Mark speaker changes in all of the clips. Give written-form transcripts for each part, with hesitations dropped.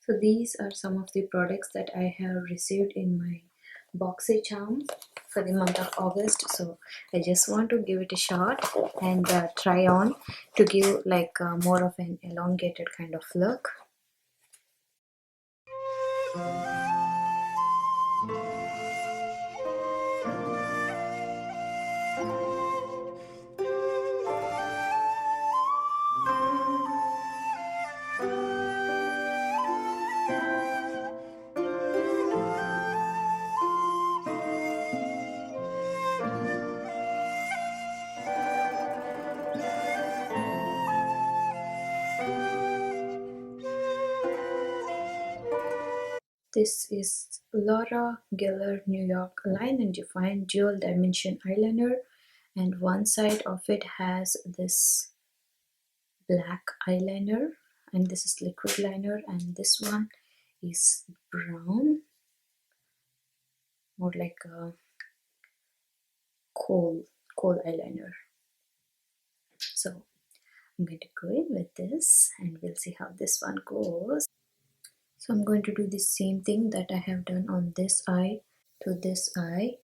Speaker 1: So these are some of the products that I have received in my BoxyCharm for the month of August. So I just want to give it a shot and try on to give like more of an elongated kind of look. This is Laura Geller New York Line and Define Dual Dimension Eyeliner, and one side of it has this black eyeliner, and this is liquid liner, and this one is brown, more like a coal eyeliner. So I'm going to go in with this and we'll see how this one goes. So I'm going to do the same thing that I have done on this eye to this eye.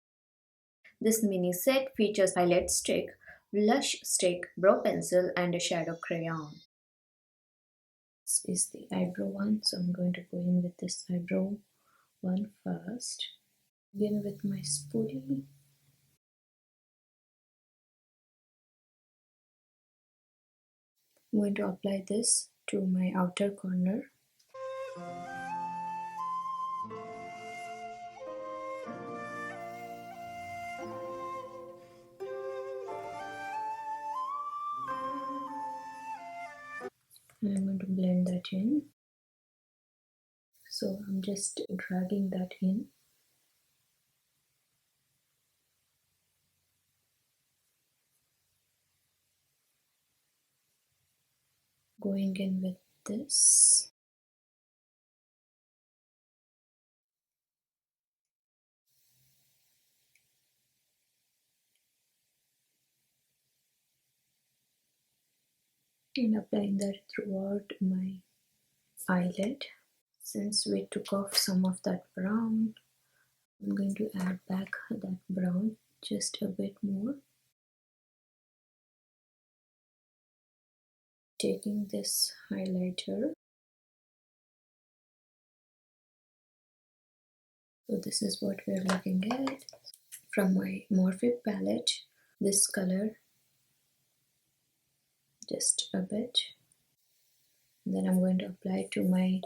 Speaker 1: This mini set features highlight stick, blush stick, brow pencil and a shadow crayon. This is the eyebrow one, so I'm going to go in with this eyebrow one first. Begin with my spoolie. I'm going to apply this to my outer corner. And I'm going to blend that in. So I'm just dragging that in. Going in with this. And applying that throughout my eyelid. Since we took off some of that brown, I'm going to add back that brown just a bit more. Taking this highlighter. So this is what we are looking at. From my Morphe palette, this color, just a bit. Then I'm going to apply to my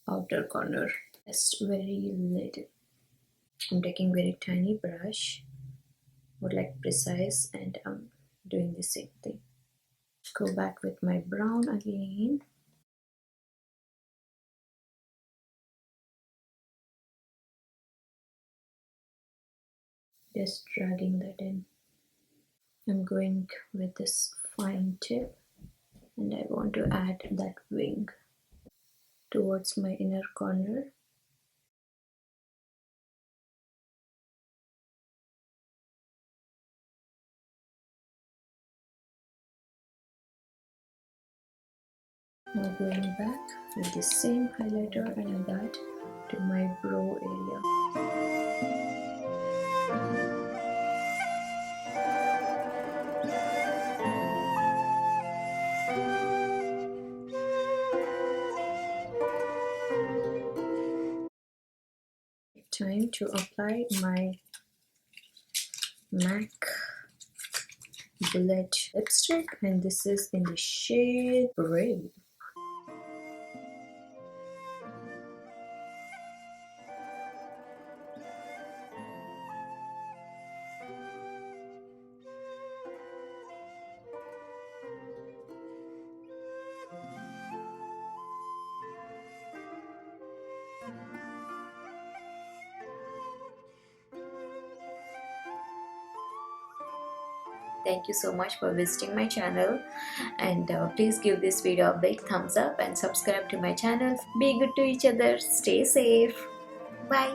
Speaker 1: outer corner, just very little. I'm taking very tiny brush, more like precise, and I'm doing the same thing. Go back with my brown again. Just dragging that in. I'm going with this fine tip and I want to add that wing towards my inner corner. Now going back with the same highlighter and add that to my brow area. Time to apply my MAC Bullet lipstick, and this is in the shade Brave. Thank you so much for visiting my channel, and please give this video a big thumbs up and subscribe to my channel. Be good to each other. Stay safe. Bye.